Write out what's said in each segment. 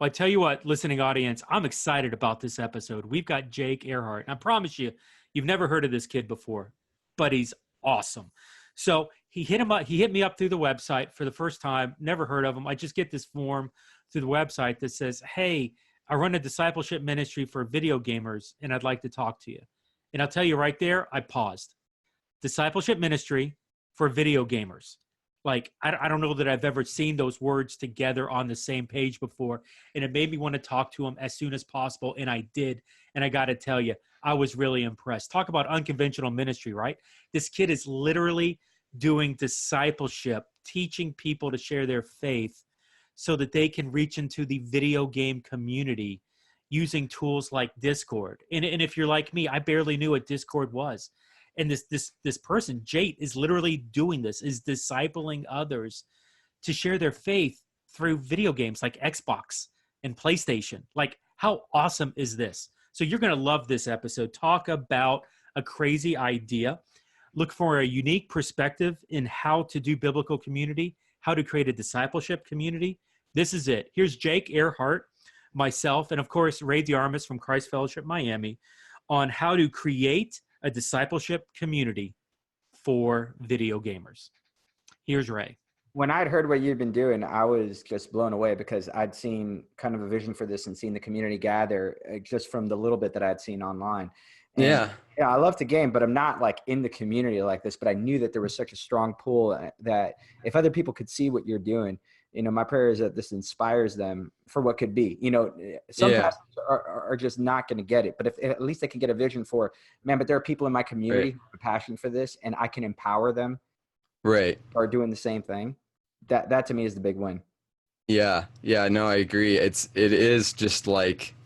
Well, I tell you what, listening audience, I'm excited about this episode. We've got Jate Earhart. And I promise you, you've never heard of this kid before, but he's awesome. So he hit me up through the website for the first time. Never heard of him. I just get this form through the website that says, hey, I run a discipleship ministry for video gamers, and I'd like to talk to you. And I'll tell you right there, I paused. Discipleship ministry for video gamers. Like, I don't know that I've ever seen those words together on the same page before. And it made me want to talk to him as soon as possible. And I did. And I got to tell you, I was really impressed. Talk about unconventional ministry, right? This kid is literally doing discipleship, teaching people to share their faith so that they can reach into the video game community using tools like Discord. And if you're like me, I barely knew what Discord was. And this person, Jate, is literally doing this, is discipling others to share their faith through video games like Xbox and PlayStation. Like, how awesome is this? So you're going to love this episode. Talk about a crazy idea. Look for a unique perspective in how to do biblical community, how to create a discipleship community. This is it. Here's Jate Earhart, myself, and of course, Ray DeArmas from Christ Fellowship Miami on how to create a discipleship community for video gamers. Here's Ray. When I'd heard what you'd been doing, I was just blown away because I'd seen kind of a vision for this and seen the community gather just from the little bit that I'd seen online. And yeah, I love to game, but I'm not like in the community like this, but I knew that there was such a strong pull that if other people could see what you're doing, you know, my prayer is that this inspires them for what could be. You know, some pastors are just not going to get it, but if at least they can get a vision for, man, but there are people in my community who have a passion for this and I can empower them. Right. Are doing the same thing. That to me is the big win. Yeah. Yeah, no, I agree. It is just like,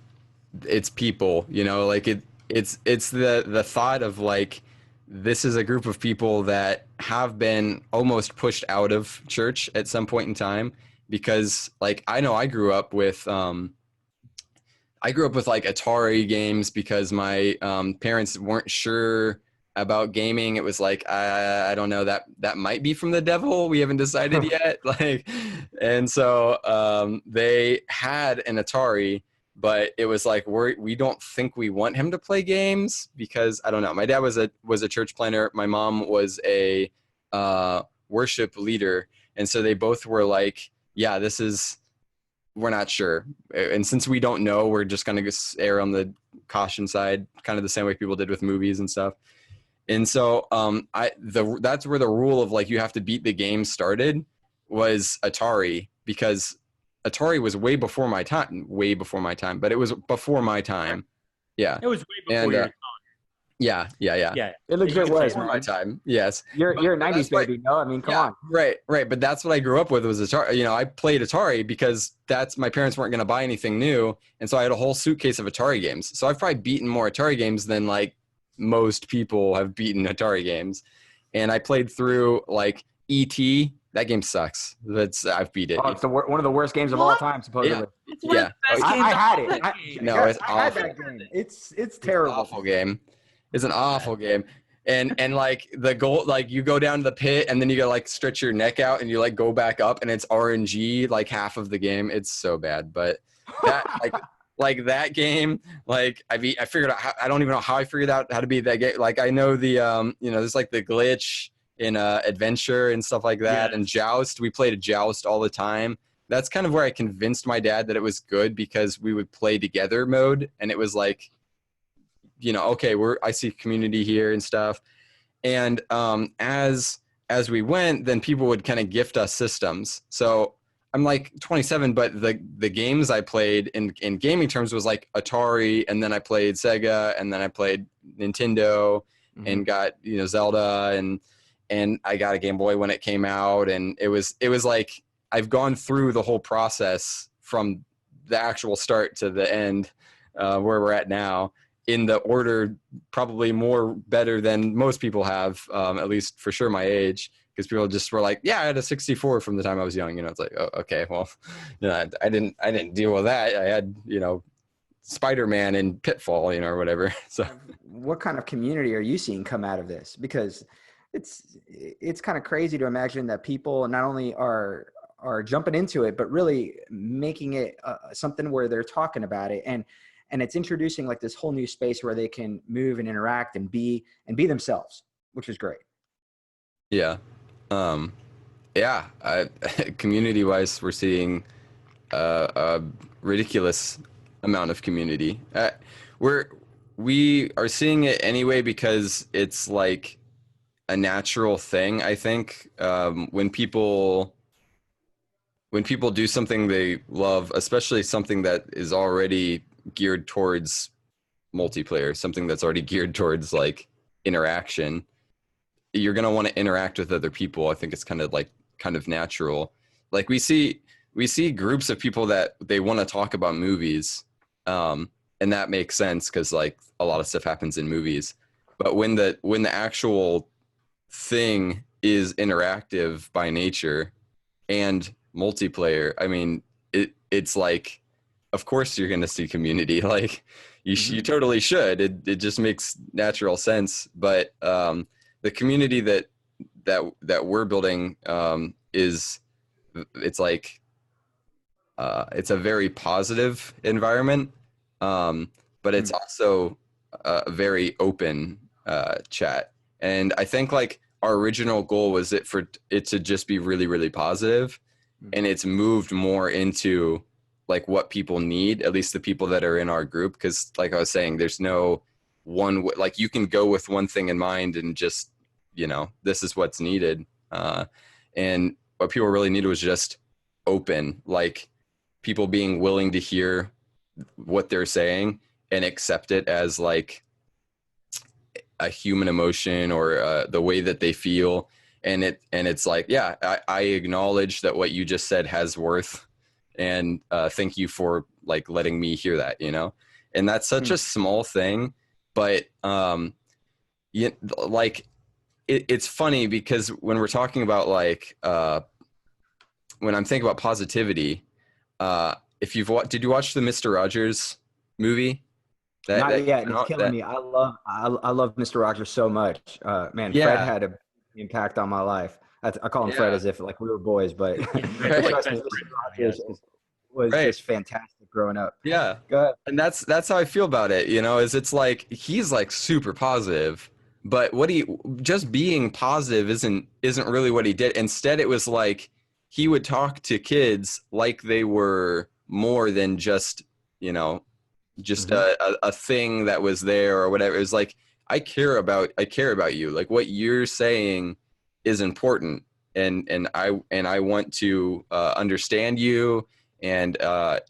it's people, you know, like it's the thought of like, this is a group of people that have been almost pushed out of church at some point in time because like, I know I grew up with like Atari games because my parents weren't sure about gaming. It was like, I don't know, that might be from the devil. We haven't decided yet. Like, and so they had an Atari, but it was like, we don't think we want him to play games because I don't know. My dad was a church planner. My mom was a worship leader. And so they both were like, yeah, we're not sure. And since we don't know, we're just going to err on the caution side, kind of the same way people did with movies and stuff. And so that's where the rule of like, you have to beat the game started was Atari, because Atari was way before my time, but it was before my time. Yeah. It was way before your time. Yeah. It legit was before my time. Yes. You're a 90s baby. No, I mean, come on. Right. But that's what I grew up with was Atari. You know, I played Atari because my parents weren't going to buy anything new. And so I had a whole suitcase of Atari games. So I've probably beaten more Atari games than like most people have beaten Atari games. And I played through like E.T. That game sucks. I've beat it. Oh, it's one of the worst games of all time, supposedly. Yeah. I had it. I had that game. It's terrible. It's an awful game. It's an awful game. And like the goal, like you go down to the pit and then you gotta like stretch your neck out and you like go back up and it's RNG like half of the game. It's so bad. But that like that game, like I figured out I don't even know how I figured out how to beat that game. Like I know the you know, there's like the glitch in Adventure and stuff like that. And Joust, we played a Joust all the time. That's kind of where I convinced my dad that it was good because we would play together mode. And it was like, you know, okay, I see community here and stuff. And as we went, then people would kind of gift us systems. So I'm like 27, but the games I played in gaming terms was like Atari, and then I played Sega, and then I played Nintendo, and got, you know, Zelda, and I got a Game Boy when it came out, and it was like I've gone through the whole process from the actual start to the end, where we're at now, in the order probably more better than most people have, at least for sure my age. Because people just were like, yeah, I had a 64 from the time I was young. You know, it's like, oh, okay, well, you know, I didn't deal with that. I had, you know, Spider-Man and Pitfall, you know, or whatever. So, what kind of community are you seeing come out of this? Because it's kind of crazy to imagine that people not only are are jumping into it, but really making it something where they're talking about it, and it's introducing like this whole new space where they can move and interact and be themselves, which is great. Yeah. Community wise, we're seeing a ridiculous amount of community. We are seeing it anyway because it's like a natural thing. I think when people do something they love, especially something that is already geared towards multiplayer, something that's already geared towards like interaction, you're going to want to interact with other people. I think it's kind of natural. Like we see groups of people that they want to talk about movies. And that makes sense because like a lot of stuff happens in movies. But when the actual thing is interactive by nature and multiplayer, I mean, it's like, of course you're going to see community. Like you totally should. It just makes natural sense. But the community that we're building it's like it's a very positive environment, but it's also a very open chat. And I think like our original goal was for it to just be really, really positive, and it's moved more into like what people need, at least the people that are in our group. Because like I was saying, there's no one, like you can go with one thing in mind and just, this is what's needed. And what people really needed was just open, like people being willing to hear what they're saying and accept it as like a human emotion or the way that they feel. And it's like, yeah, I acknowledge that what you just said has worth, and thank you for like letting me hear that, and that's such a small thing, but it's funny because when we're talking about like when I'm thinking about positivity, if did you watch the Mr. Rogers movie? Not yet, and it's killing me. I love Mr. Rogers so much. Man, yeah. Fred had an impact on my life. I call him Fred as if like we were boys, but Mr. Rogers was just fantastic growing up. Yeah. Go ahead. And that's how I feel about it, is it's like he's like super positive, but just being positive isn't really what he did. Instead, it was like he would talk to kids like they were more than just, just a thing that was there or whatever. It was like, I care about you. Like what you're saying is important, and I want to understand you. And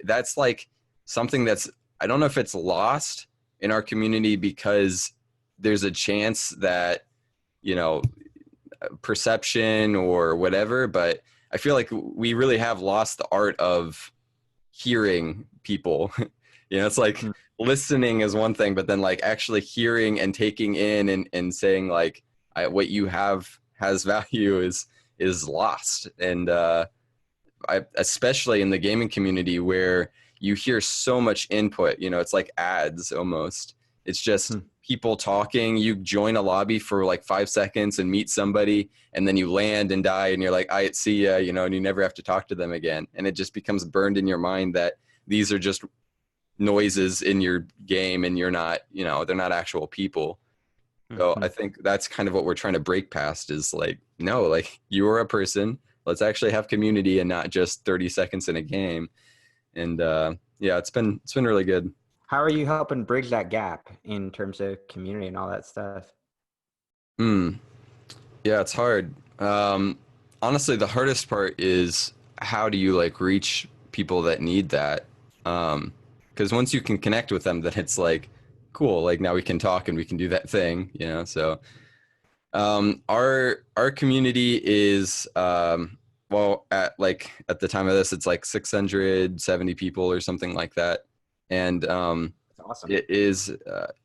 that's like something that's, I don't know if it's lost in our community because there's a chance that, perception or whatever, but I feel like we really have lost the art of hearing people. It's like listening is one thing, but then like actually hearing and taking in and saying like what you have has value is lost. And especially in the gaming community where you hear so much input, it's like ads almost. It's just people talking. You join a lobby for like 5 seconds and meet somebody, and then you land and die, and you're like, I see ya, and you never have to talk to them again. And it just becomes burned in your mind that these are just noises in your game, and you're not, they're not actual people. So I think that's kind of what we're trying to break past is like, no, like you are a person. Let's actually have community and not just 30 seconds in a game. And it's been really good. How are you helping bridge that gap in terms of community and all that stuff? Yeah, it's hard. Honestly, the hardest part is how do you like reach people that need that? Because once you can connect with them, then it's like, cool, like now we can talk and we can do that thing, so our community is at the time of this, it's like 670 people or something like that. And that's awesome. It is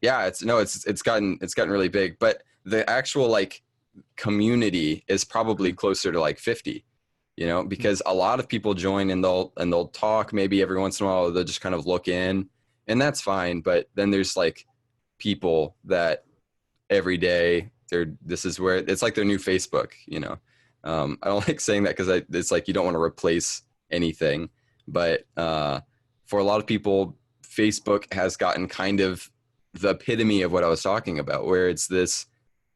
it's gotten really big, but the actual like community is probably closer to like 50, because a lot of people join and they'll talk. Maybe every once in a while they'll just kind of look in, and that's fine. But then there's like people that every day this is where it's like their new Facebook, I don't like saying that because it's like you don't want to replace anything. But for a lot of people, Facebook has gotten kind of the epitome of what I was talking about, where it's this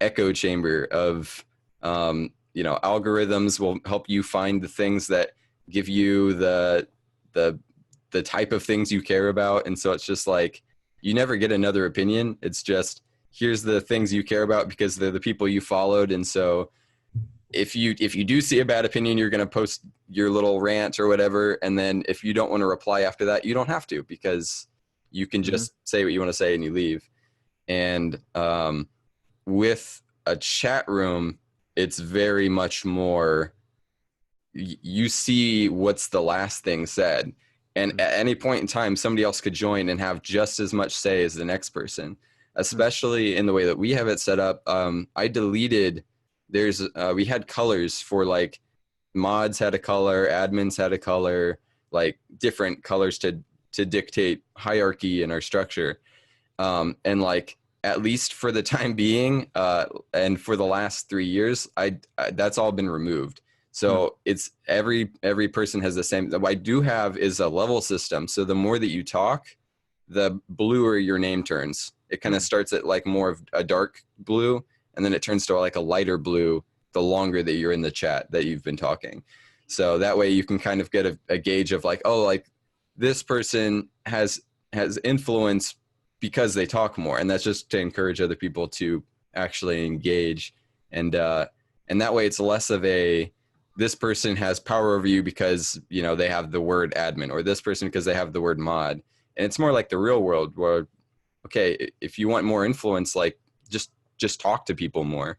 echo chamber of, algorithms will help you find the things that give you the type of things you care about. And so it's just like, you never get another opinion. It's just, here's the things you care about because they're the people you followed. And so if you do see a bad opinion, you're going to post your little rant or whatever. And then if you don't want to reply after that, you don't have to, because you can just say what you want to say and you leave. And with a chat room, it's very much more, you see what's the last thing said. And at any point in time, somebody else could join and have just as much say as the next person, especially in the way that we have it set up. I deleted, we had colors for, like, mods had a color, admins had a color, like different colors to dictate hierarchy in our structure. And like, at least for the time being, and for the last 3 years, that's all been removed. So it's every person has the same. What I do have is a level system. So the more that you talk, the bluer your name turns. It kind of starts at like more of a dark blue, and then it turns to like a lighter blue the longer that you're in the chat that you've been talking. So that way you can kind of get a gauge of like, oh, like this person has influence because they talk more. And that's just to encourage other people to actually engage. And that way it's less of this person has power over you because, they have the word admin, or this person because they have the word mod. And it's more like the real world where, okay, if you want more influence, like just talk to people more.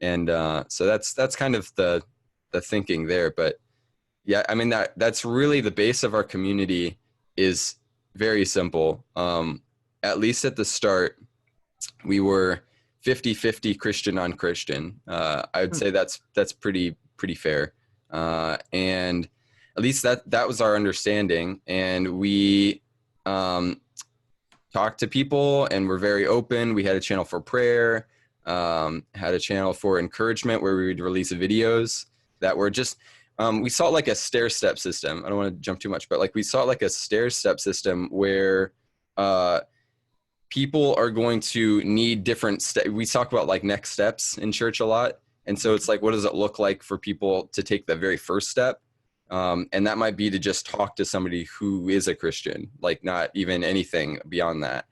And so that's kind of the thinking there. But yeah, I mean, that's really the base of our community is very simple. At least at the start, we were 50-50 Christian on Christian. I would say that's pretty fair. And at least that was our understanding. And we talked to people and were very open. We had a channel for prayer, had a channel for encouragement where we would release videos that were just, we saw like a stair-step system. I don't want to jump too much, but like we saw like a stair-step system where people are going to need different steps. We talk about like next steps in church a lot. And so it's like, what does it look like for people to take the very first step? And that might be to just talk to somebody who is a Christian, like not even anything beyond that.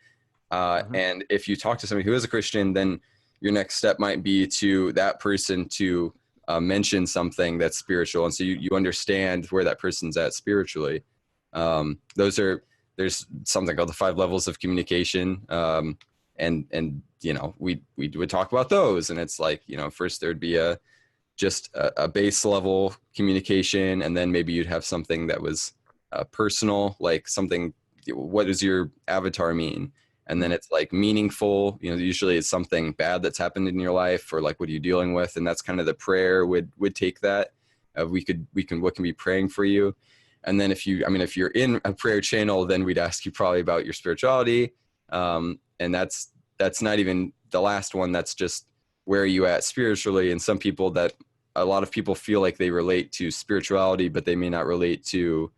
And if you talk to somebody who is a Christian, then your next step might be to that person to mention something that's spiritual. And so you understand where that person's at spiritually. There's something called the 5 levels of communication. And we would talk about those, and it's like, first there'd be just a base level communication, and then maybe you'd have something that was personal, like something, what does your avatar mean? And then it's like meaningful, usually it's something bad that's happened in your life, or like, what are you dealing with? And that's kind of the prayer would take that. What can be praying for you? And then if you're in a prayer channel, then we'd ask you probably about your spirituality. And that's not even the last one. That's just, where are you at spiritually? And a lot of people feel like they relate to spirituality, but they may not relate to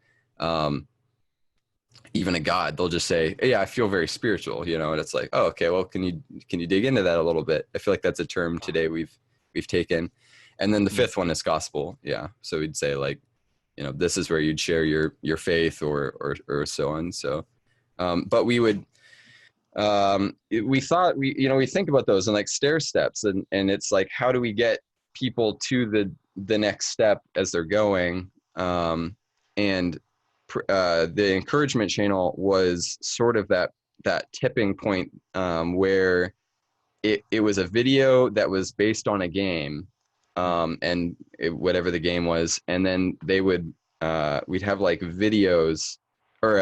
even a God. They'll just say, hey, I feel very spiritual, and it's like, oh, okay, well, can you dig into that a little bit? I feel like that's a term today we've taken. And then the 5th one is gospel. Yeah. So we'd say like, this is where you'd share your faith or so on. So, but we would, we thought we think about those and like stair steps, and it's like, how do we get people to the next step as they're going? And the encouragement channel was sort of that tipping point, where it was a video that was based on a game, and whatever the game was, and then they would we'd have like videos or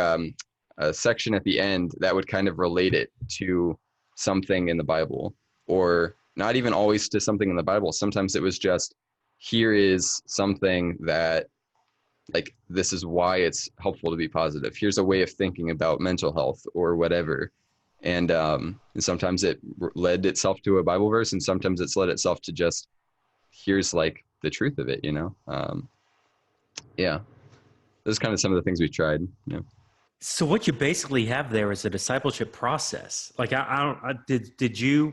a section at the end that would kind of relate it to something in the Bible, or not even always to something in the Bible. Sometimes it was just, here is something that, like, this is why it's helpful to be positive. Here's a way of thinking about mental health or whatever. And sometimes it led itself to a Bible verse, and sometimes it's led itself to just, here's like the truth of it, yeah, those are kind of some of the things we tried. Yeah. So what you basically have there is a discipleship process. Like did you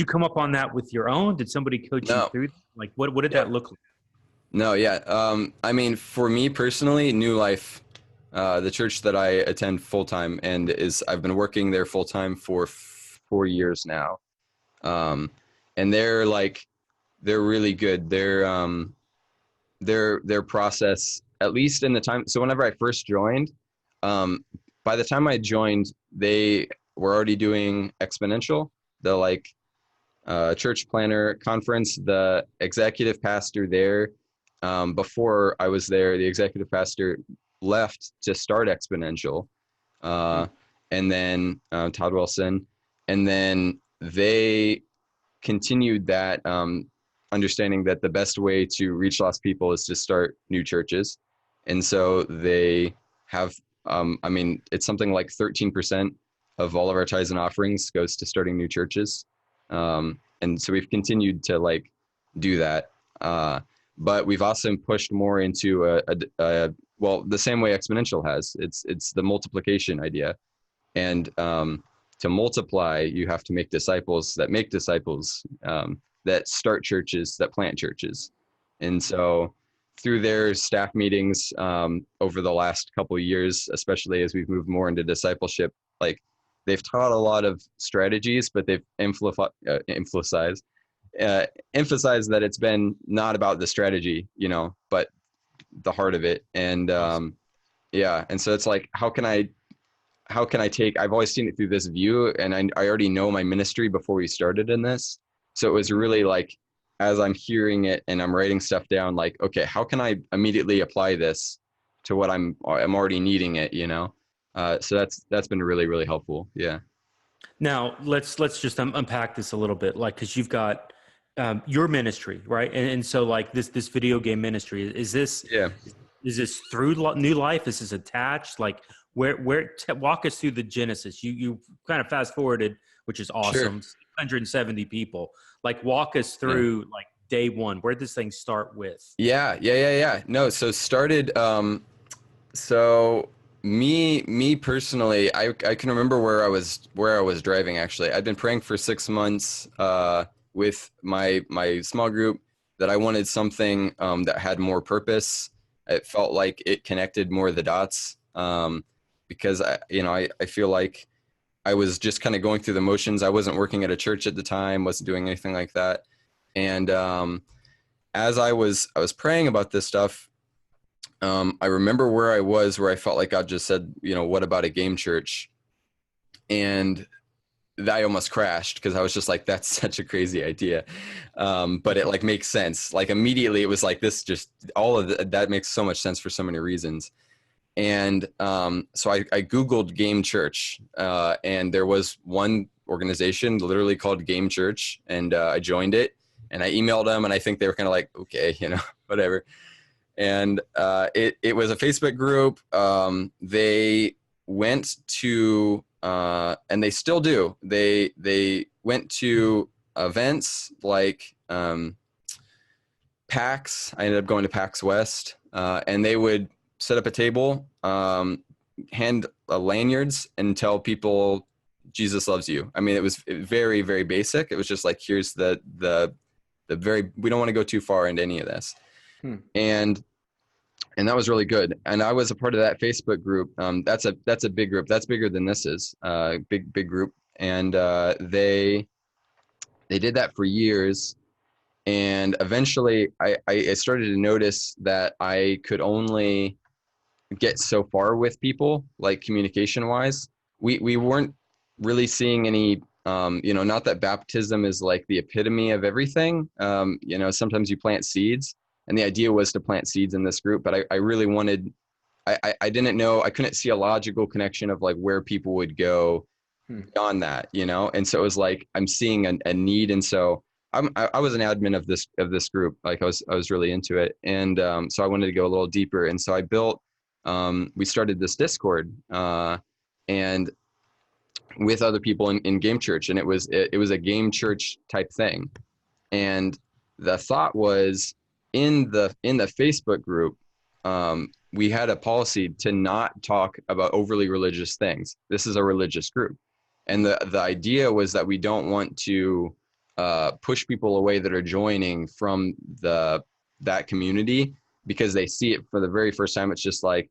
come up on that with your own? Did somebody coach you through? Like what did that look like? No, yeah. I mean, for me personally, New Life, the church that I attend full time I've been working there full time for 4 years now. And they're really good. Their process, at least in the time. So whenever I first joined, by the time I joined, they were already doing Exponential, the church planner conference. The executive pastor there, before I was there, the executive pastor left to start Exponential, and then Todd Wilson, and then they continued that, understanding that the best way to reach lost people is to start new churches. And so they have, it's something like 13% of all of our tithes and offerings goes to starting new churches. And so we've continued to do that. But we've also pushed more into the same way Exponential has. It's the multiplication idea. And to multiply, you have to make disciples that make disciples, that start churches, that plant churches. And so through their staff meetings over the last couple of years, especially as we've moved more into discipleship, they've taught a lot of strategies, but they've emphasized that it's been not about the strategy, but the heart of it. And and so it's how can I take, I've always seen it through this view, and I already know my ministry before we started in this. So it was really as I'm hearing it and I'm writing stuff down, okay, how can I immediately apply this to what I'm already needing it, so that's been really, really helpful. Yeah. Now let's just unpack this a little bit, cause you've got your ministry, right? And so this video game ministry, is this through New Life? Is this attached? Walk us through the genesis. You kind of fast forwarded, which is awesome. Sure. 170 people. Walk us through day one. Where'd this thing start with? Yeah. No, so started. So me personally, I can remember where I was driving. Actually, I'd been praying for 6 months with my small group that I wanted something that had more purpose. It felt like it connected more of the dots. Because I feel like I was just kind of going through the motions. I wasn't working at a church at the time, wasn't doing anything like that. And as I was praying about this stuff, I remember where I felt like God just said, what about a game church? And I almost crashed because I was just that's such a crazy idea. But it makes sense. Immediately it was this, just all of that makes so much sense for so many reasons. And so I Googled Game Church, and there was one organization literally called Game Church, and I joined it, and I emailed them, and I think they were kind of okay, whatever. And it was a Facebook group. They went to, and they still do, they went to events like PAX. I ended up going to PAX West, and they would set up a table, hand lanyards, and tell people Jesus loves you. It was very, very basic. It was just here's the very, we don't want to go too far into any of this. And that was really good. And I was a part of that Facebook group. That's a big group. That's bigger than this is, big group. And they did that for years. And eventually I started to notice that I could only get so far with people, communication wise. We weren't really seeing any, not that baptism is the epitome of everything. Sometimes you plant seeds, and the idea was to plant seeds in this group, but I really wanted, I didn't know, I couldn't see a logical connection of where people would go beyond that, and so it was I'm seeing a need. And so I was an admin of this group. I was really into it. And so I wanted to go a little deeper. And so I built, we started this Discord, and with other people in Game Church, and it was a Game Church type thing. And the thought was, in the Facebook group, we had a policy to not talk about overly religious things. This is a religious group. And the idea was that we don't want to push people away that are joining from that community because they see it for the very first time. It's just like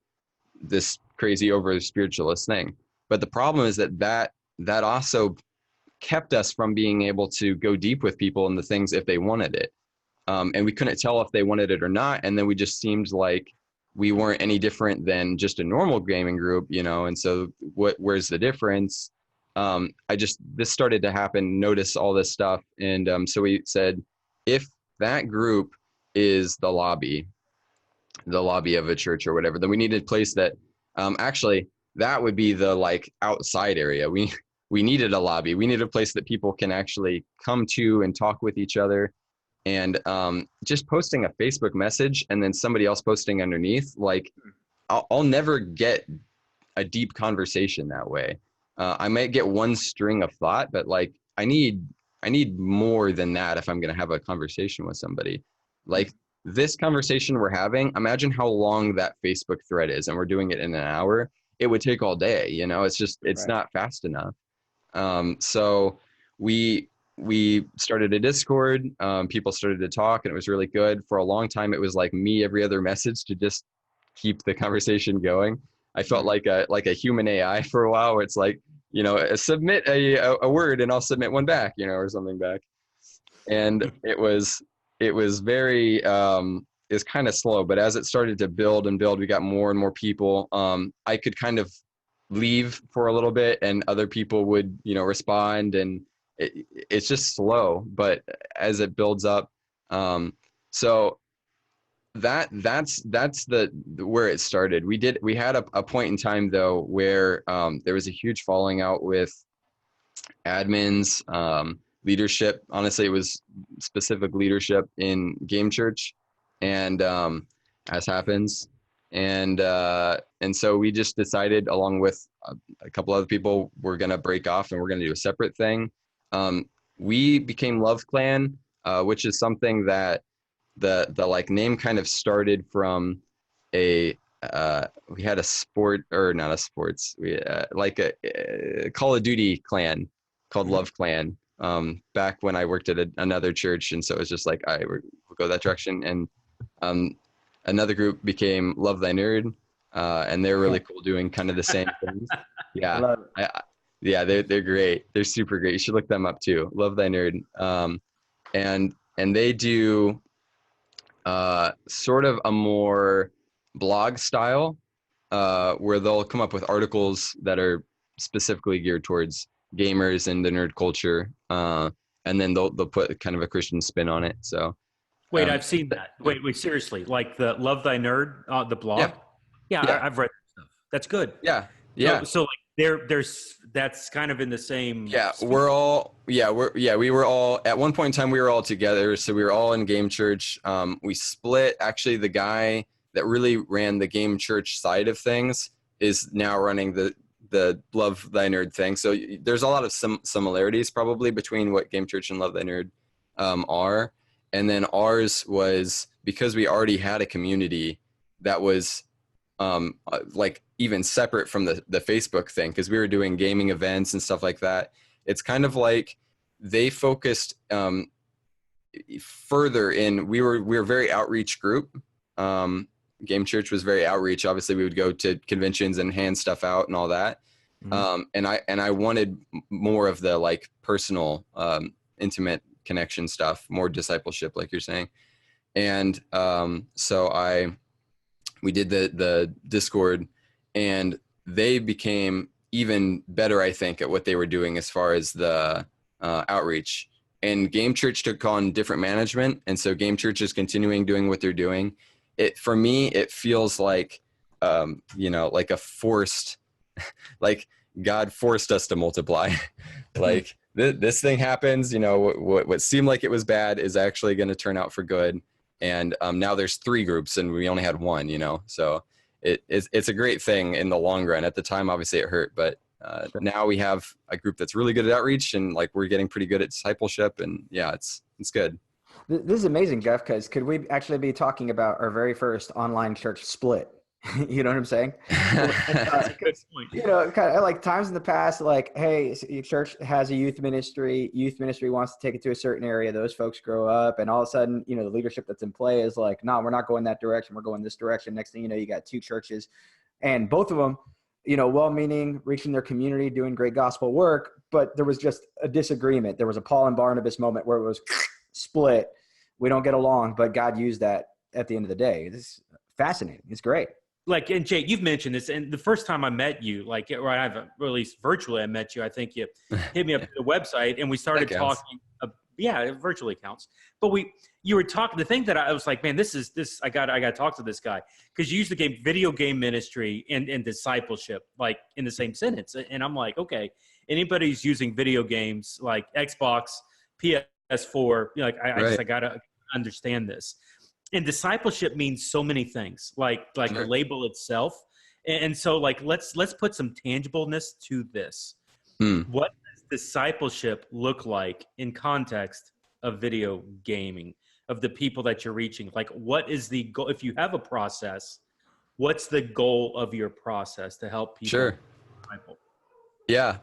this crazy over spiritualist thing. But the problem is that also kept us from being able to go deep with people in the things if they wanted it. And we couldn't tell if they wanted it or not. And then we just seemed like we weren't any different than just a normal gaming group, you know? And so where's the difference? This started to happen, notice all this stuff. And so we said, if that group is the lobby of a church or whatever, then we needed a place that actually that would be the like outside area. We needed a lobby. We needed a place that people can actually come to and talk with each other. And just posting a Facebook message and then somebody else posting underneath, like I'll never get a deep conversation that way. I might get one string of thought, but like I need more than that if I'm going to have a conversation with somebody. Like this conversation we're having, imagine how long that Facebook thread is, and we're doing it in an hour. It would take all day, you know. It's right. Not fast enough. So we started a Discord. People started to talk, and it was really good. For a long time, it was like me every other message to just keep the conversation going. I felt like a human AI for a while, where it's like, you know, submit a word and I'll submit one back, you know, or something back. And it was very is kind of slow, but as it started to build and build, we got more and more people. I could kind of leave for a little bit and other people would, you know, respond, and it's just slow, but as it builds up, so that's where it started. We had a point in time though where there was a huge falling out with admins, leadership. Honestly, it was specific leadership in Game Church, and as happens, and so we just decided, along with a couple other people, we're gonna break off and we're gonna do a separate thing. We became Love Clan, which is something that the like name kind of started from we had a sport, or not a sports, we like a Call of Duty clan called Love Clan, back when I worked at another church, and so it was just like, we'll go that direction. And another group became Love Thy Nerd, and they're really cool, doing kind of the same things. Yeah, yeah, they're great. They're super great. You should look them up too. Love Thy Nerd, and they do sort of a more blog style, where they'll come up with articles that are specifically geared towards gamers and the nerd culture, and then they'll put kind of a Christian spin on it. So wait, I've seen that. Wait, seriously, like the Love Thy Nerd, the blog? Yeah. I've read that stuff. That's good. Yeah. So like there's that's kind of in the same. Yeah, we were all at one point in time, we were all together. So we were all in Game Church. We split. Actually, the guy that really ran the Game Church side of things is now running the Love Thy Nerd thing. So there's a lot of similarities probably between what Game Church and Love Thy Nerd are. And then ours was, because we already had a community that was like even separate from the Facebook thing, because we were doing gaming events and stuff like that. It's kind of like they focused further in. We were very outreach group. Game Church was very outreach. Obviously, we would go to conventions and hand stuff out and all that. And I wanted more of the like personal, intimate connection stuff, more discipleship, like you're saying. And so we did the Discord, and they became even better, I think, at what they were doing as far as the outreach. And Game Church took on different management, and so Game Church is continuing doing what they're doing. For me, it feels like, like a forced, like God forced us to multiply. Like this thing happens, what seemed like it was bad is actually going to turn out for good. And now there's 3 groups and we only had 1, so it's a great thing in the long run. At the time, obviously it hurt, but now we have a group that's really good at outreach, and like we're getting pretty good at discipleship, and yeah, it's good. This is amazing, Jeff, because could we actually be talking about our very first online church split? You know what I'm saying? That's a good point. You know, kind of like times in the past, like, hey, your church has a youth ministry wants to take it to a certain area. Those folks grow up, and all of a sudden, you know, the leadership that's in play is like, no, we're not going that direction. We're going this direction. Next thing you know, you got two churches, and both of them, you know, well-meaning, reaching their community, doing great gospel work, but there was just a disagreement. There was a Paul and Barnabas moment where it was split. We don't get along, but God used that at the end of the day. This is fascinating. It's great. Like, and Jake, you've mentioned this, and the first time I met you, like, or I've released virtually, I met you. I think you hit me up at the website, and we started talking. Yeah, it virtually counts. But you were talking. The thing that I was like, man, this. I got to talk to this guy, because you used the video game ministry and discipleship like in the same sentence, and I'm like, okay, anybody who's using video games like Xbox, PS4, like I got to understand this. And discipleship means so many things, like the label itself. And so, like, let's put some tangibleness to this. What does discipleship look like in context of video gaming, of the people that you're reaching? Like, what is the goal? If you have a process, what's the goal of your process to help people disciple? Yeah.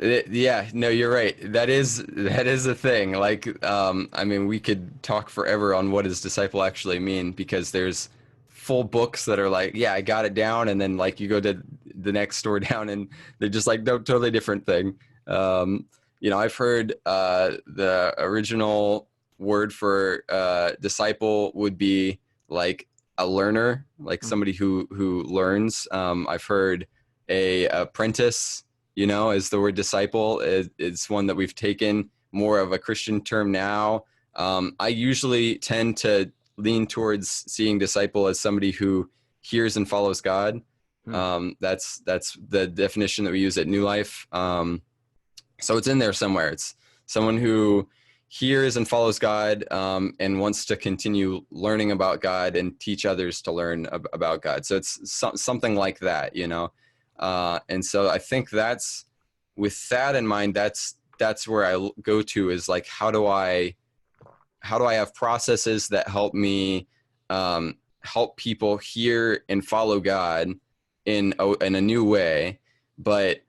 Yeah, no, you're right. That is a thing. Like, I mean, we could talk forever on what does disciple actually mean, because there's full books that are like, yeah, I got it down. And then like you go to the next store down and they're just like, no, totally different thing. You know, I've heard, the original word for, disciple would be like a learner, like somebody who learns. I've heard a apprentice, you know, as the word disciple. It's one that we've taken more of a Christian term now. I usually tend to lean towards seeing disciple as somebody who hears and follows God. That's the definition that we use at New Life. So it's in there somewhere. It's someone who hears and follows God, and wants to continue learning about God and teach others to learn about God. So it's something like that, you know. And so I think that's, with that in mind, that's where I go to, is like, how do I have processes that help me, help people hear and follow God in a new way, but,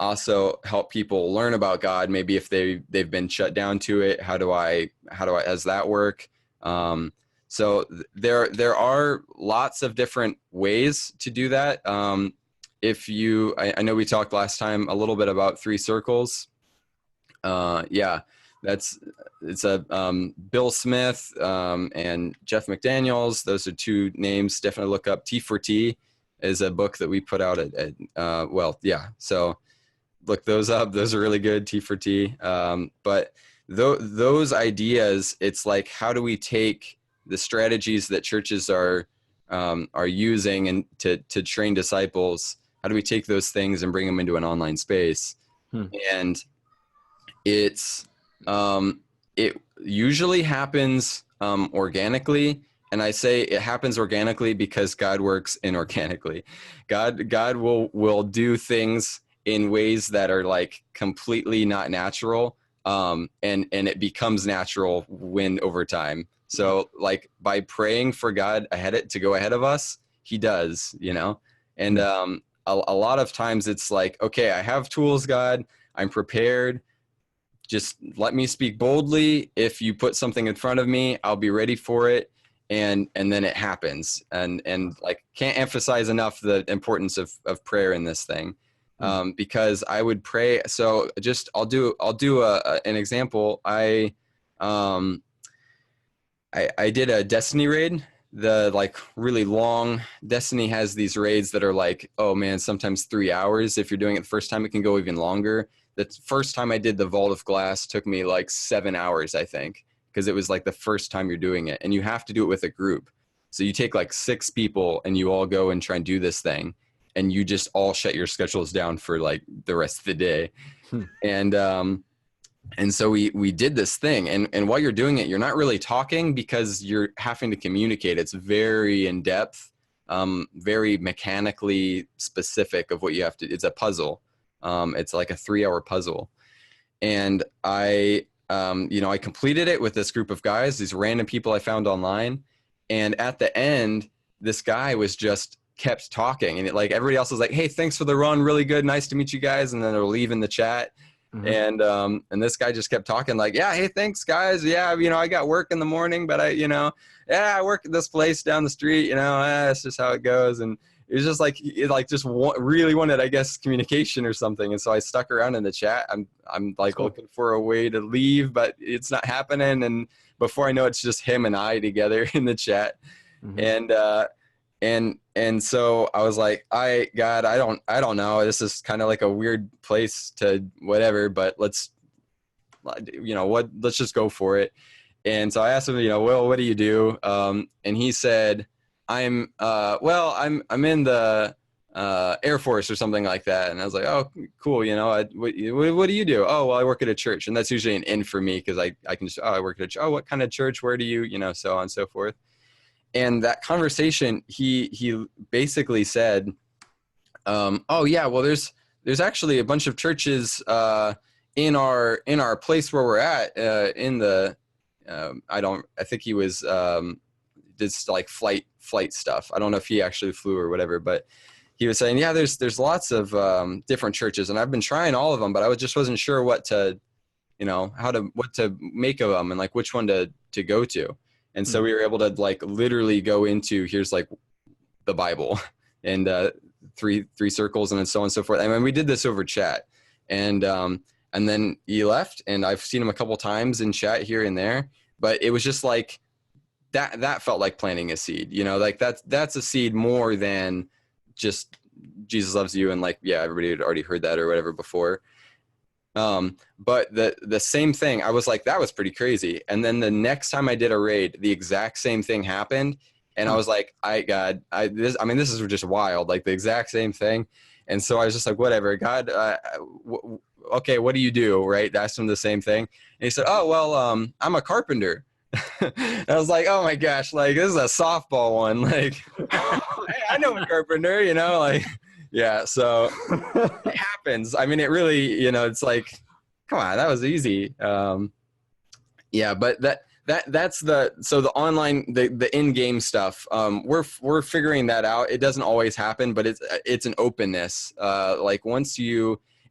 also help people learn about God. Maybe if they've been shut down to it, how do I, does that work? So there are lots of different ways to do that. I know we talked last time a little bit about 3 circles. Yeah, it's a, Bill Smith, and Jeff McDaniels. Those are 2 names. Definitely look up. T for T is a book that we put out at so look those up. Those are really good. T for T. But those ideas, it's like, how do we take the strategies that churches are using and to train disciples? How do we take those things and bring them into an online space? And it usually happens organically. And I say it happens organically because God works inorganically. God will do things in ways that are like completely not natural. And it becomes natural over time. So like by praying for God to go ahead of us, he does, you know? And a lot of times it's like, okay, I have tools, God, I'm prepared. Just let me speak boldly. If you put something in front of me, I'll be ready for it. And then it happens. And like, can't emphasize enough the importance of prayer in this thing. Because I would pray. So just, I'll do an example. I did a Destiny raid. The like really long Destiny has these raids that are like, oh man, sometimes 3 hours. If you're doing it the first time, it can go even longer. The first time I did the Vault of Glass took me like 7 hours, I think, because it was like the first time you're doing it, and you have to do it with a group. So you take like 6 people and you all go and try and do this thing, and you just all shut your schedules down for like the rest of the day. And so we did this thing, and while you're doing it, you're not really talking because you're having to communicate. It's very in depth, very mechanically specific of what you have to. It's a puzzle. It's like a 3-hour puzzle, and I I completed it with this group of guys, these random people I found online. And at the end, this guy was just kept talking, and everybody else was like, "Hey, thanks for the run. Really good. Nice to meet you guys." And then they'll leave in the chat. Mm-hmm. And this guy just kept talking "Yeah, hey, thanks guys. Yeah, I got work in the morning, but I work at this place down the street, that's just how it goes." And it was just really wanted, I guess, communication or something. And so I stuck around in the chat. I'm cool. Looking for a way to leave, but it's not happening. And before I know, it's just him and I together in the chat. Mm-hmm. And so I was like, God, I don't know. This is kind of like a weird place to whatever, but let's just go for it. And so I asked him, well, what do you do? And he said, I'm in the Air Force or something like that. And I was like, oh, cool. What do you do? Oh, well, I work at a church. And that's usually an in for me, because I can just, I work at a church. Oh, what kind of church? Where do you, so on and so forth. And that conversation, he basically said, oh yeah, well, there's actually a bunch of churches in our place where we're at in the I think he was did flight stuff. I don't know if he actually flew or whatever, but he was saying, yeah, there's lots of different churches, and I've been trying all of them, but I just wasn't sure what to make of them, and which one to go to. And so we were able to literally go into, here's the Bible and three circles and so on and so forth. I mean, we did this over chat, and then he left, and I've seen him a couple times in chat here and there, but it was just that felt like planting a seed, that's a seed more than just Jesus loves you. And everybody had already heard that or whatever before. But the same thing, I was like, that was pretty crazy. And then the next time I did a raid, the exact same thing happened. And I was like, this is just wild, the exact same thing. And so I was just like, whatever, God, okay, what do you do? Right. I asked him the same thing. And he said, oh, well, I'm a carpenter. I was like, oh my gosh, this is a softball one. Hey, I know a carpenter, yeah, so it happens. I mean, it really, it's come on, that was easy. Yeah, but that's the online, the in-game stuff. We're figuring that out. It doesn't always happen, but it's an openness.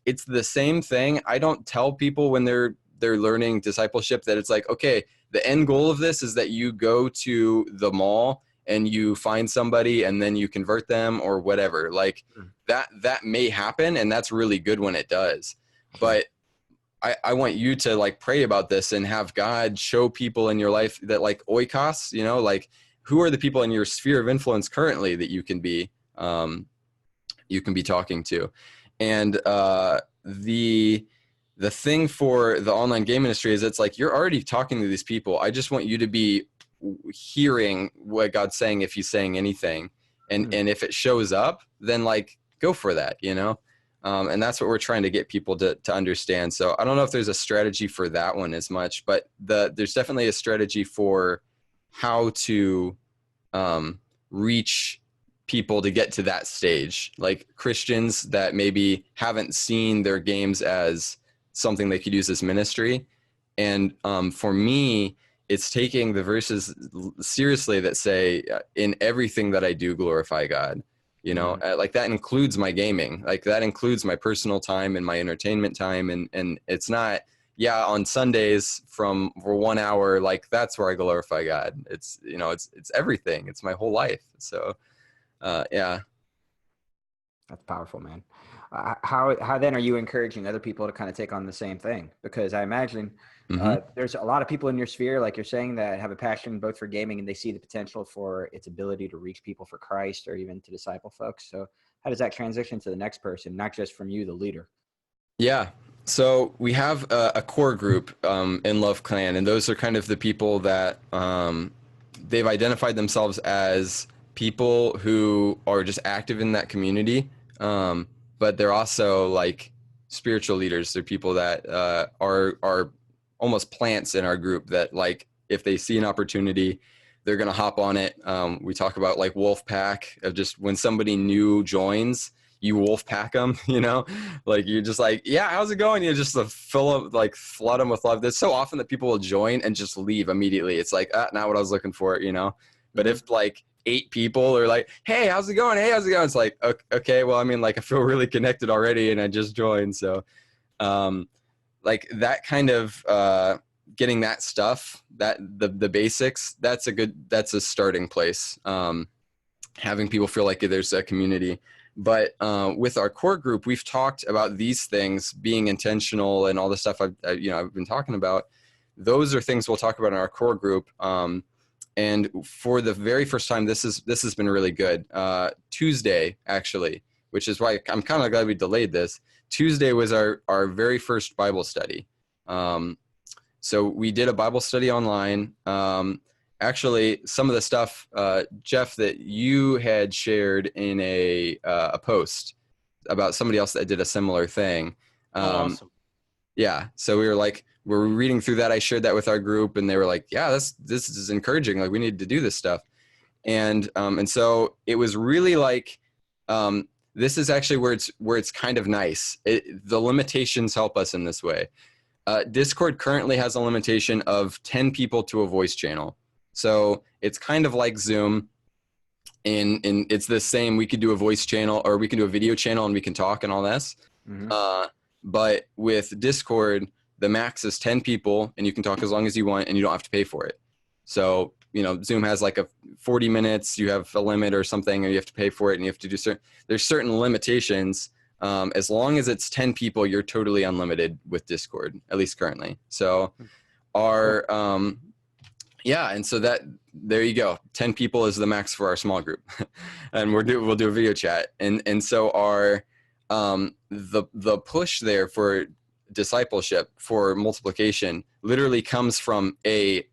It's the same thing. I don't tell people when they're learning discipleship that it's okay, the end goal of this is that you go to the mall and you find somebody and then you convert them or whatever. That may happen, and that's really good when it does. But I want you to pray about this and have God show people in your life that oikos, who are the people in your sphere of influence currently that you can be talking to. And the thing for the online game ministry is it's you're already talking to these people. I just want you to be hearing what God's saying, if he's saying anything, and if it shows up, then go for that, and that's what we're trying to get people to understand. So I don't know if there's a strategy for that one as much, but there's definitely a strategy for how to reach people to get to that stage, Christians that maybe haven't seen their games as something they could use as ministry. And for me, it's taking the verses seriously that say, in everything that I do, glorify God. That includes my gaming, that includes my personal time and my entertainment time. And it's not, on Sundays for 1 hour, that's where I glorify God. It's, it's everything. It's my whole life. So, yeah. That's powerful, man. How then are you encouraging other people to kind of take on the same thing? Because I imagine there's a lot of people in your sphere, like you're saying, that have a passion both for gaming and they see the potential for its ability to reach people for Christ or even to disciple folks. So how does that transition to the next person, not just from you, the leader? Yeah. So we have a core group in Love Clan, and those are kind of the people that they've identified themselves as people who are just active in that community. But they're also spiritual leaders. They're people that are almost plants in our group that if they see an opportunity, they're going to hop on it. We talk about wolf pack, of just when somebody new joins, you wolf pack them, you know, like you're just like, yeah, how's it going? You just flood them with love. There's so often that people will join and just leave immediately. It's like, not what I was looking for, you know? But if like 8 people are like, hey, how's it going? Hey, how's it going? It's like, okay, well, I mean, like I feel really connected already and I just joined. So, like that kind of, getting that stuff, that the basics, that's a starting place. Having people feel like there's a community. But with our core group, we've talked about these things being intentional and all the stuff I've been talking about. Those are things we'll talk about in our core group. And for the very first time, this has been really good. Tuesday, actually, which is why I'm kind of glad we delayed this. Tuesday was our very first Bible study. So we did a Bible study online. Actually, some of the stuff, Jeff, that you had shared in a post about somebody else that did a similar thing. Awesome. Yeah. So we're reading through that. I shared that with our group, and they were like, "Yeah, this is encouraging. Like, we need to do this stuff." And so it was really like, this is actually where it's kind of nice. The limitations help us in this way. Discord currently has a limitation of 10 people to a voice channel. So it's kind of like Zoom, and it's the same. We could do a voice channel, or we can do a video channel, and we can talk and all this. Mm-hmm. But with Discord, the max is 10 people, and you can talk as long as you want, and you don't have to pay for it. So, Zoom has like 40 minutes, you have a limit or something, or you have to pay for it, and you have to do there's certain limitations. As long as it's 10 people, you're totally unlimited with Discord, at least currently. So and so there you go. 10 people is the max for our small group. And we'll do a video chat. And so our, the push there for discipleship, for multiplication, literally comes from a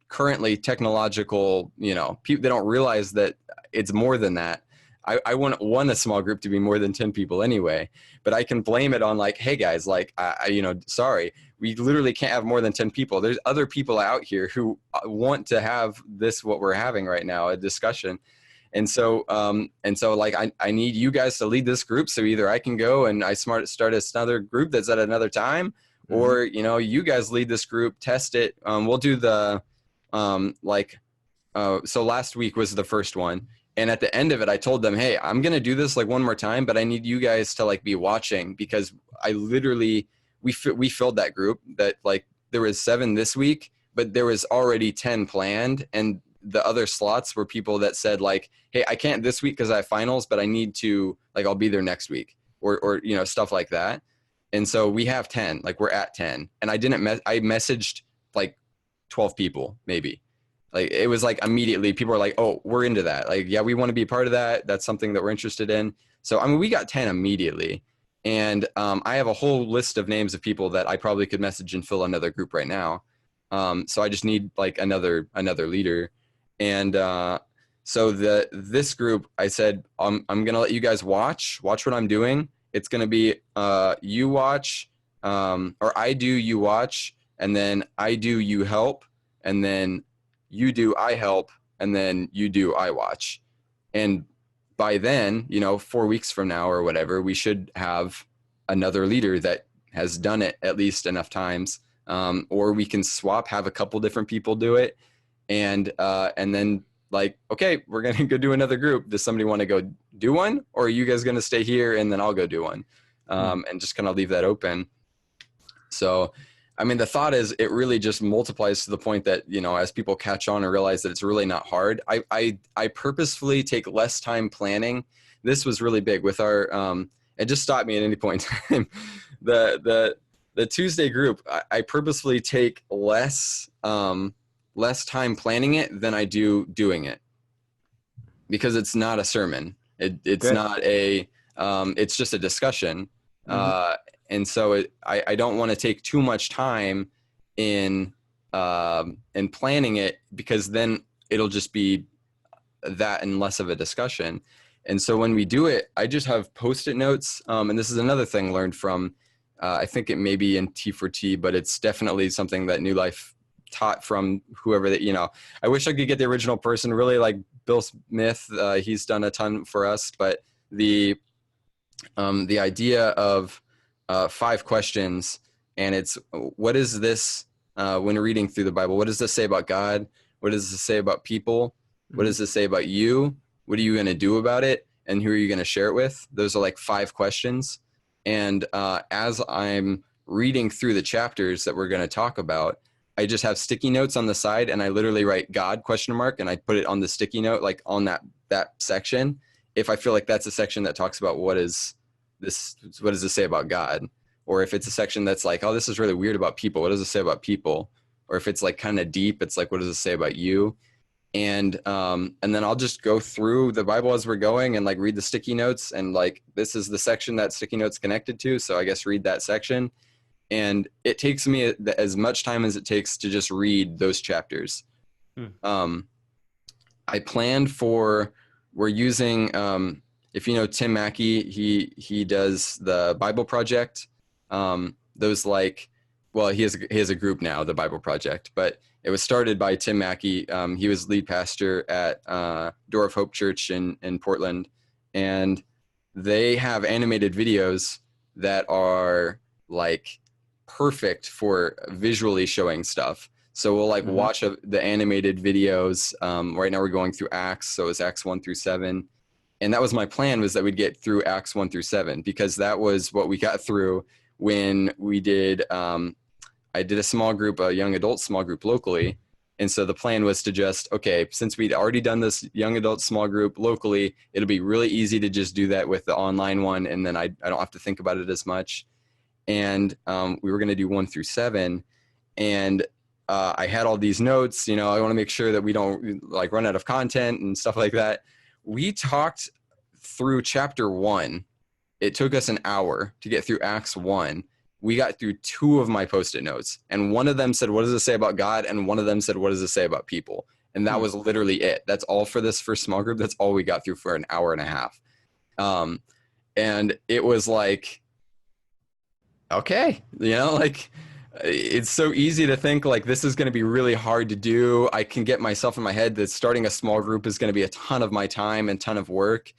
currently technological, people, they don't realize that it's more than that. I want a small group to be more than 10 people anyway, but I can blame it on like, hey guys, like, sorry, we literally can't have more than 10 people. There's other people out here who want to have what we're having right now, a discussion. And so like, I need you guys to lead this group. So either I can go and start another group that's at another time, or, you guys lead this group, test it. We'll do the, so last week was the first one. And at the end of it, I told them, hey, I'm going to do this like one more time, but I need you guys to like be watching, because I literally, we filled that group. That like there was 7 this week, but there was already 10 planned. And the other slots were people that said like, hey, I can't this week because I have finals, but I need to, like, I'll be there next week, or stuff like that. And so we have 10, like we're at 10. And I messaged like 12 people, maybe. Like, it was like immediately people were like, oh, we're into that. Like, yeah, we want to be part of that. That's something that we're interested in. So, I mean, we got 10 immediately. And I have a whole list of names of people that I probably could message and fill another group right now. So I just need like another leader. And so this group, I said, I'm going to let you guys watch what I'm doing. It's going to be you watch, or I do, you watch, and then I do, you help, and then you do, I help, and then you do, I watch. And by then, 4 weeks from now or whatever, we should have another leader that has done it at least enough times. Or we can have a couple different people do it. And then like, okay, we're going to go do another group. Does somebody want to go do one? Or are you guys going to stay here and then I'll go do one? And just kind of leave that open. So, I mean, the thought is it really just multiplies to the point that, as people catch on and realize that it's really not hard. I purposefully take less time planning. This was really big with our, it just stopped me at any point in time. The Tuesday group, I purposefully take less time planning it than I do doing it, because it's not a sermon. It's not it's just a discussion. Mm-hmm. And so I don't want to take too much time in planning it, because then it'll just be that and less of a discussion. And so when we do it, I just have Post-it notes. And this is another thing learned from, I think it may be in T4T, but it's definitely something that New Life taught from whoever that, I wish I could get the original person, really like Bill Smith. He's done a ton for us, but the idea of 5 questions, and it's, what is this, when reading through the Bible, what does this say about God? What does this say about people? What does this say about you? What are you going to do about it? And who are you going to share it with? Those are like 5 questions. And as I'm reading through the chapters that we're going to talk about, I just have sticky notes on the side, and I literally write God ? And I put it on the sticky note, like on that section. If I feel like that's a section that talks about what does this say about God? Or if it's a section that's like, oh, this is really weird about people, what does it say about people? Or if it's like kind of deep, it's like, what does it say about you? And then I'll just go through the Bible as we're going and like read the sticky notes, and like, this is the section that sticky notes connected to, so I guess read that section. And it takes me as much time as it takes to just read those chapters. I planned for, we're using, if you know Tim Mackey, he does the Bible Project. Those like, well, he has a group now, the Bible Project, but it was started by Tim Mackey. He was lead pastor at Door of Hope Church in Portland, and they have animated videos that are like perfect for visually showing stuff. So we'll like watch the animated videos. Right now we're going through Acts, so it's Acts 1 through 7. And that was my plan, was that we'd get through Acts 1 through 7, because that was what we got through when we did, I did a small group, a young adult small group locally. And so the plan was to just, okay, since we'd already done this young adult small group locally, it'll be really easy to just do that with the online one. And then I don't have to think about it as much. And we were going to do 1 through 7. And I had all these notes, I want to make sure that we don't like run out of content and stuff like that. We talked through chapter 1. It took us an hour to get through Acts 1. We got through 2 of my Post-it notes, and one of them said, what does it say about God? And one of them said, what does it say about people? And that was literally it. That's all for this first small group. That's all we got through for an hour and a half. And it was like, okay, like, it's so easy to think like this is going to be really hard to do. I can get myself in my head that starting a small group is going to be a ton of my time and ton of work.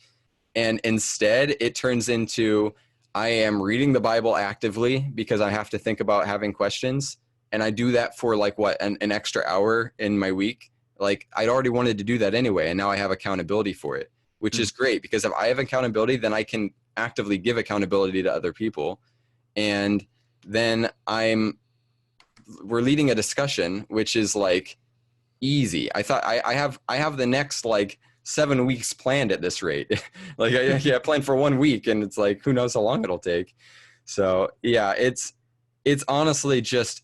And instead it turns into, I am reading the Bible actively because I have to think about having questions. And I do that for like an extra hour in my week. Like I'd already wanted to do that anyway. And now I have accountability for it, which is great, because if I have accountability, then I can actively give accountability to other people. And then we're leading a discussion, which is like easy. I thought I have the next like 7 weeks planned at this rate. Like I planned for 1 week, and it's like, who knows how long it'll take. So yeah, it's honestly just,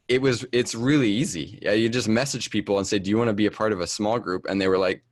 it's really easy. Yeah, you just message people and say, do you want to be a part of a small group? And they were like,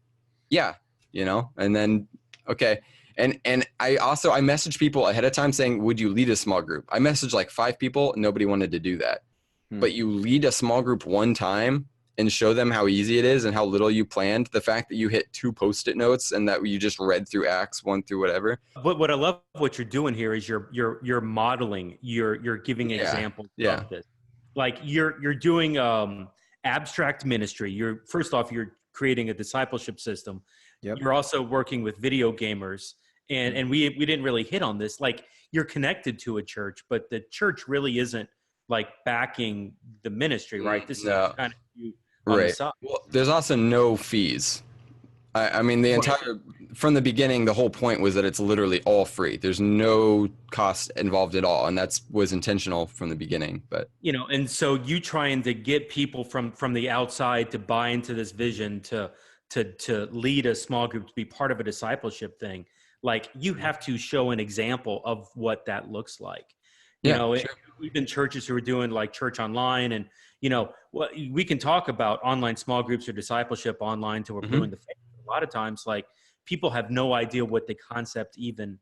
yeah, and then, okay. And I messaged people ahead of time saying, would you lead a small group? I messaged like 5 people. Nobody wanted to do that. But you lead a small group one time and show them how easy it is and how little you planned. The fact that you hit 2 Post-it notes and that you just read through Acts 1 through whatever. But what I love what you're doing here is you're modeling, you're giving examples of this. Like you're doing abstract ministry. You're creating a discipleship system. Yep. You're also working with video gamers. And we didn't really hit on this. Like you're connected to a church, but the church really isn't like backing the ministry, right? This is kind of you on the side. Well, there's also no fees. I mean, from the beginning, the whole point was that it's literally all free. There's no cost involved at all. And that was intentional from the beginning, but and so you trying to get people from the outside to buy into this vision, to lead a small group, to be part of a discipleship thing. Like you have to show an example of what that looks like. We've been churches who are doing like church online, and we can talk about online small groups or discipleship online till we're blue in the face. A lot of times, like people have no idea what the concept even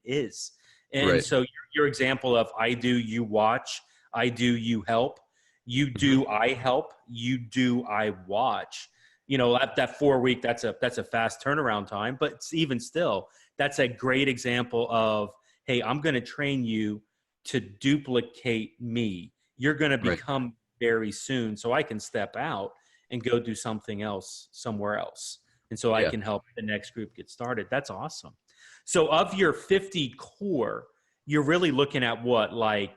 is. And so your example of I do, you watch, I do, you help, you do, I help, you do, I watch. That 4 week, that's a fast turnaround time, but even still, that's a great example of, hey, I'm going to train you to duplicate me. You're going to become very soon, so I can step out and go do something else somewhere else. And so I can help the next group get started. That's awesome. So of your 50 core, you're really looking at what, like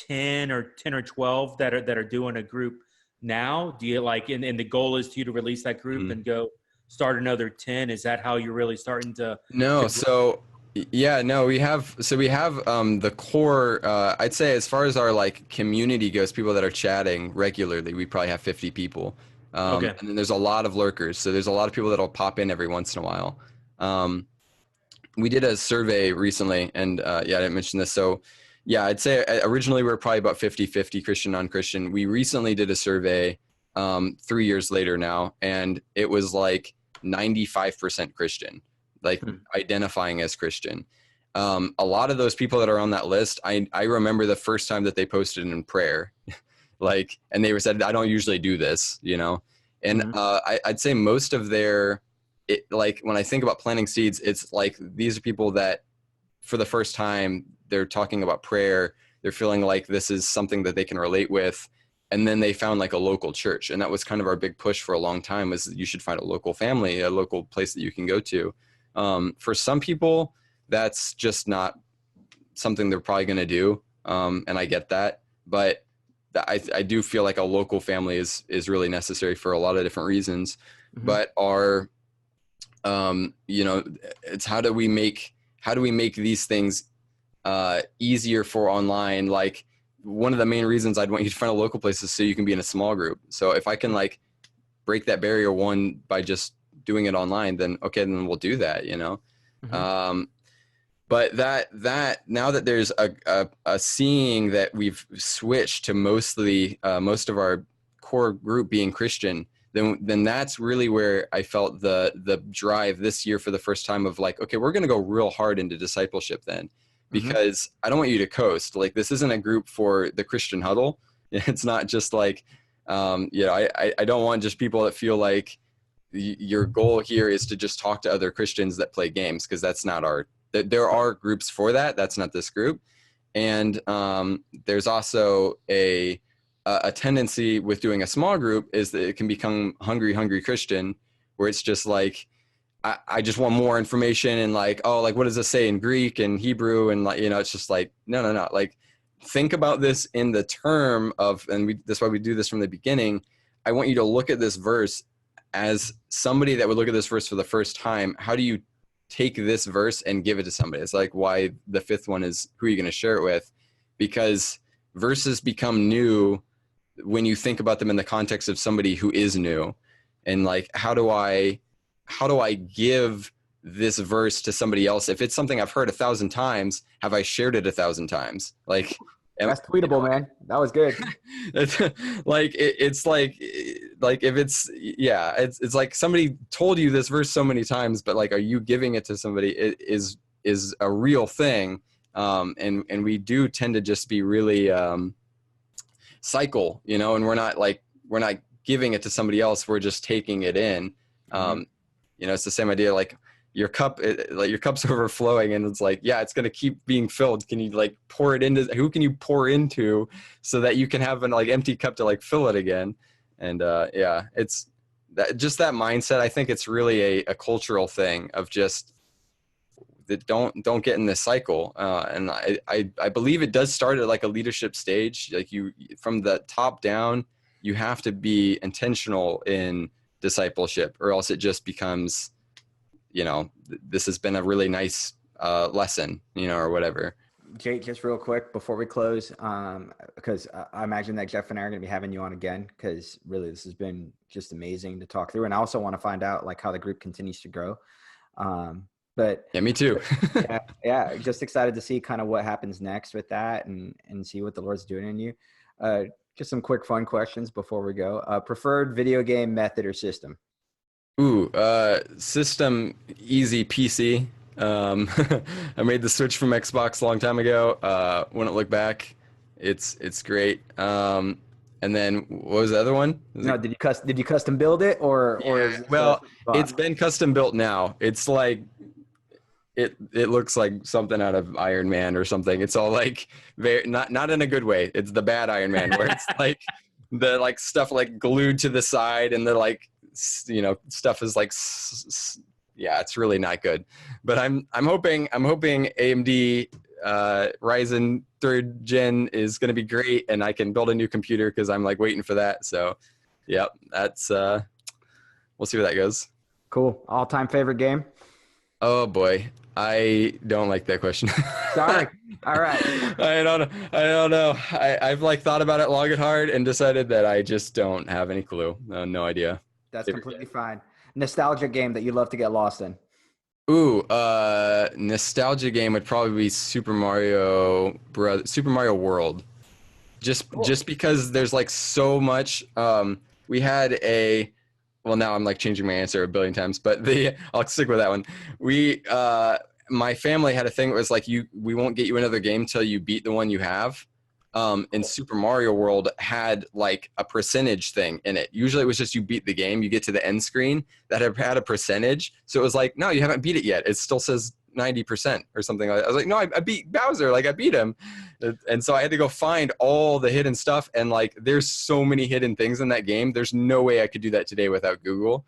10 or 12 that are doing a group now? Do you like, and the goal is to you to release that group and go start another 10? Is that how you're really starting to? No. So yeah, no, we have the core, I'd say as far as our like community goes, people that are chatting regularly, we probably have 50 people. Okay. And then there's a lot of lurkers. So there's a lot of people that'll pop in every once in a while. We did a survey recently, and yeah, I didn't mention this. So yeah, I'd say originally we were probably about 50-50 Christian, non-Christian. We recently did a survey 3 years later now, and it was like 95% Christian, like identifying as Christian. A lot of those people that are on that list, I remember the first time that they posted in prayer, like, and they said, I don't usually do this, you know? And I'd say most of their, like when I think about planting seeds, it's like these are people that for the first time they're talking about prayer, they're feeling like this is something that they can relate with, and then they found like a local church. And that was kind of our big push for a long time, was that you should find a local family, a local place that you can go to. For some people, that's just not something they're probably going to do, and I get that, but I do feel like a local family is really necessary for a lot of different reasons. But our you know, it's how do we make these things easier for online? Like one of the main reasons I'd want you to find a local place is so you can be in a small group. So if I can like break that barrier one by just doing it online, then okay, then we'll do that, you know? But that now that there's a seeing that we've switched to mostly most of our core group being Christian, then that's really where I felt the drive this year for the first time of like, okay, we're going to go real hard into discipleship then, because I don't want you to coast. Like this isn't a group for the Christian huddle. It's not just like, you know, I don't want just people that feel like your goal here is to just talk to other Christians that play games, because that's not there are groups for that. That's not this group. And there's also a tendency with doing a small group is that it can become hungry Christian, where it's just like, I just want more information and like, oh, like what does this say in Greek and Hebrew? And like, you know, it's just like, no. Like think about this in the term of, and that's why we do this from the beginning. I want you to look at this verse as somebody that would look at this verse for the first time. How do you take this verse and give it to somebody? It's like why the fifth one is who are you going to share it with? Because verses become new when you think about them in the context of somebody who is new. And like, how do I give this verse to somebody else? If it's something I've heard 1,000 times, have I shared it 1,000 times? Like, that's tweetable, man. That was good. It's like if it's, yeah, it's like somebody told you this verse so many times, but like, are you giving it to somebody? It is a real thing. And we do tend to just be really, cycle, you know, and we're not giving it to somebody else. We're just taking it in. You know, it's the same idea, like your cup's overflowing and it's like, yeah, it's going to keep being filled. Can you like pour it into, who can you pour into so that you can have an like empty cup to like fill it again? And yeah, it's that mindset. I think it's really a cultural thing of just that don't get in this cycle. And I believe it does start at like a leadership stage. Like you, from the top down, you have to be intentional in discipleship, or else it just becomes, you know, this has been a really nice lesson, you know, or whatever. Jake, just real quick before we close, because I imagine that Jeff and I are going to be having you on again, because really this has been just amazing to talk through. And I also want to find out like how the group continues to grow. But yeah, me too. yeah, just excited to see kind of what happens next with that and see what the Lord's doing in you. Just some quick fun questions before we go. Preferred video game method or system? Ooh, system, easy, PC. I made the switch from Xbox a long time ago. Wouldn't look back. It's great. And then what was the other one? Did you custom build it or well, it's been custom built now. It's like it looks like something out of Iron Man or something. It's all like very not in a good way. It's the bad Iron Man where it's like the like stuff like glued to the side and the like, you know, stuff is like yeah, it's really not good. But I'm hoping AMD Ryzen 3rd gen is going to be great, and I can build a new computer because I'm like waiting for that. So, yep, that's we'll see where that goes. Cool. All-time favorite game? Oh boy, I don't like that question. Sorry. All right. I don't know. I've like thought about it long and hard and decided that I just don't have any clue. No idea. That's completely fine. Nostalgia game that you love to get lost in? Ooh, nostalgia game would probably be Super Mario World. Just because there's like so much. We had well, now I'm like changing my answer a billion times, but I'll stick with that one. My family had a thing that was like, we won't get you another game till you beat the one you have. And Super Mario World had like a percentage thing in it. Usually it was just you beat the game, you get to the end screen that had a percentage. So it was like, no, you haven't beat it yet. It still says 90% or something like that. I was like, no, I beat Bowser, like I beat him. And so I had to go find all the hidden stuff. And like, there's so many hidden things in that game. There's no way I could do that today without Google.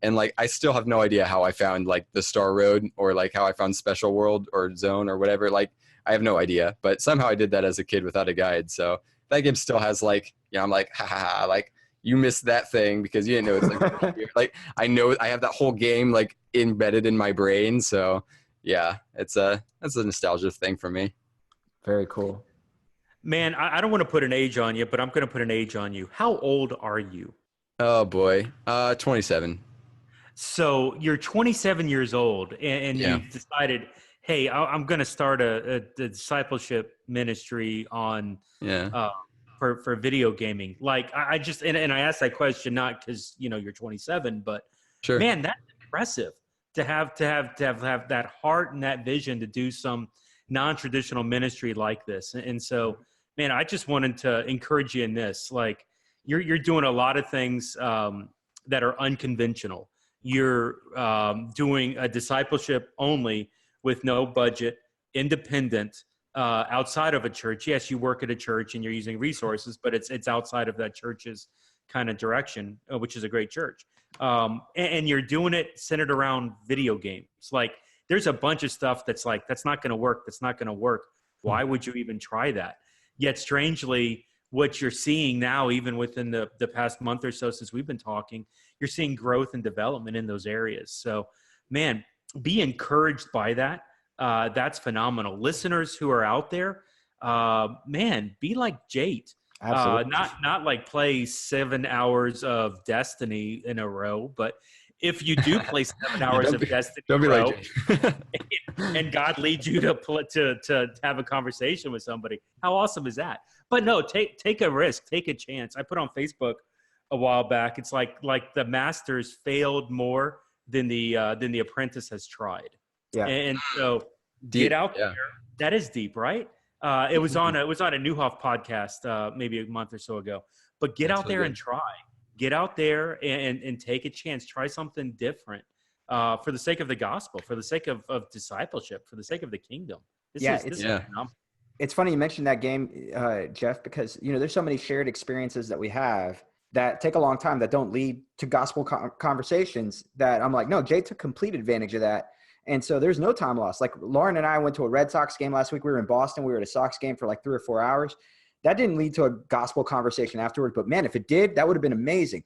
And like, I still have no idea how I found like the Star Road or like how I found Special World or Zone or whatever. Like, I have no idea, but somehow I did that as a kid without a guide. So that game still has like, I'm like, ha, like you missed that thing because you didn't know it's like, like I know I have that whole game like embedded in my brain. So yeah, that's a nostalgia thing for me. Very cool. Man, I don't want to put an age on you, but I'm going to put an age on you. How old are you? Oh boy, 27. So you're 27 years old and you've decided, hey, I'm going to start a discipleship ministry on for video gaming. Like I just and I asked that question not because you're 27, but sure, man, that's impressive to have that heart and that vision to do some non-traditional ministry like this. And so, man, I just wanted to encourage you in this. Like you're doing a lot of things that are unconventional. You're doing a discipleship only with no budget, independent, outside of a church. Yes, you work at a church and you're using resources, but it's outside of that church's kind of direction, which is a great church. And you're doing it centered around video games. Like there's a bunch of stuff that's like, that's not going to work. That's not going to work. Why would you even try that? Yet strangely, what you're seeing now, even within the past month or so since we've been talking, you're seeing growth and development in those areas. So, man, be encouraged by that. That's phenomenal. Listeners who are out there, man, be like Jate. Not like play 7 hours of Destiny in a row, but if you do play 7 hours of Destiny in a row, like and God leads you to have a conversation with somebody, how awesome is that? But no, take a risk, take a chance. I put on Facebook a while back. It's like the masters failed more than the apprentice has tried. Yeah. And so get out there. That is deep, right? It was on a Newhoff podcast maybe a month or so ago. But get out there and try. Get out there and take a chance. Try something different for the sake of the gospel, for the sake of discipleship, for the sake of the kingdom. This is phenomenal. It's funny you mentioned that game, Jeff, because there's so many shared experiences that we have that take a long time that don't lead to gospel conversations that I'm like, no, Jay took complete advantage of that. And so there's no time lost. Like Lauren and I went to a Red Sox game last week. We were in Boston. We were at a Sox game for like 3 or 4 hours. That didn't lead to a gospel conversation afterward. But man, if it did, that would have been amazing.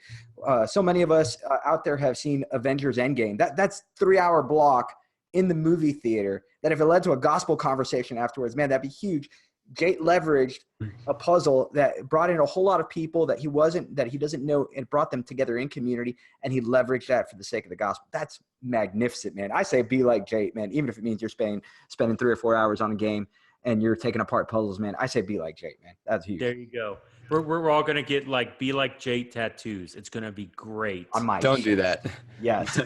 So many of us out there have seen Avengers Endgame. That's 3-hour block in the movie theater that if it led to a gospel conversation afterwards, man, that'd be huge. Jate leveraged a puzzle that brought in a whole lot of people that he doesn't know, and brought them together in community, and he leveraged that for the sake of the gospel. That's magnificent, man. I say be like Jate, man, even if it means you're spending 3 or 4 hours on a game and you're taking apart puzzles, man. I say be like Jate, man. That's huge. There you go. We're all gonna get like be like Jate tattoos. It's gonna be great. Don't do that. Yes.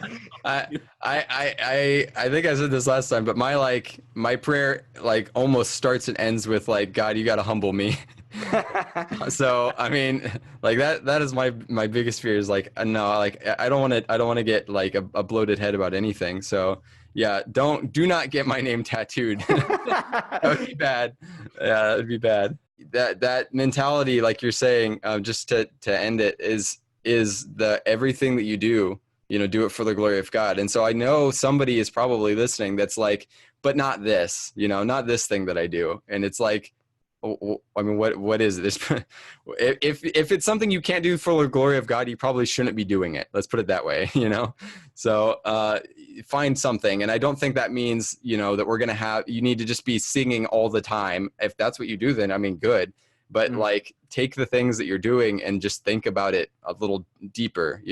I think I said this last time, but my prayer like almost starts and ends with like, God, you gotta humble me. So I mean, like that is my biggest fear is like, no, like I don't want to get like a bloated head about anything. So yeah, do not get my name tattooed. That would be bad. Yeah, that would be bad. That mentality, like you're saying, just to end it, is the everything that you do do it for the glory of God. And so I know somebody is probably listening that's like, but not this, not this thing that I do. And it's like, I mean, what is this? If it's something you can't do for the glory of God, you probably shouldn't be doing it. Let's put it that way, So find something. And I don't think that means, that we're going to you need to just be singing all the time. If that's what you do, then I mean, good. But like, take the things that you're doing and just think about it a little deeper,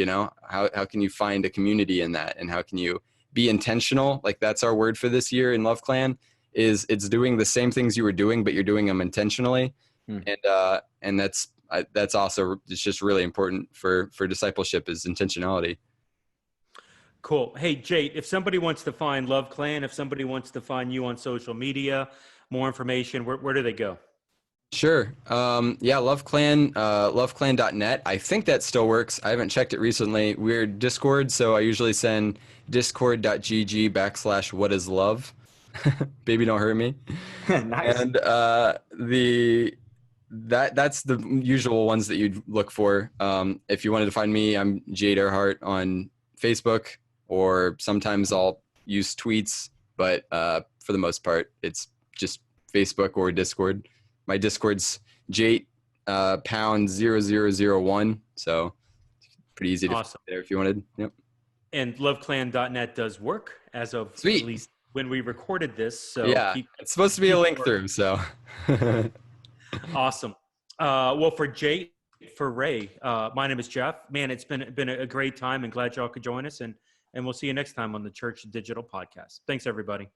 how can you find a community in that? And how can you be intentional? Like, that's our word for this year in Love Clan. It's doing the same things you were doing, but you're doing them intentionally. And that's also, it's just really important for discipleship is intentionality. Cool. Hey, Jate, if somebody wants to find Love Clan, if somebody wants to find you on social media, more information, where do they go? Sure. Love Clan, loveclan.net. I think that still works. I haven't checked it recently. We're Discord, so I usually send discord.gg/whatislove. Baby, don't hurt me. Nice. And that's the usual ones that you'd look for. If you wanted to find me, I'm Jate Earhart on Facebook, or sometimes I'll use tweets, but for the most part, it's just Facebook or Discord. My Discord's Jate #0001, so pretty easy to find there if you wanted. Yep. And loveclan.net does work as of Sweet. At least when we recorded this. So yeah, it's supposed to be a link through. So awesome. Well, for Jate, for Ray, my name is Jeff. Man, it's been a great time, and glad y'all could join us. And we'll see you next time on the Church Digital podcast. Thanks, everybody.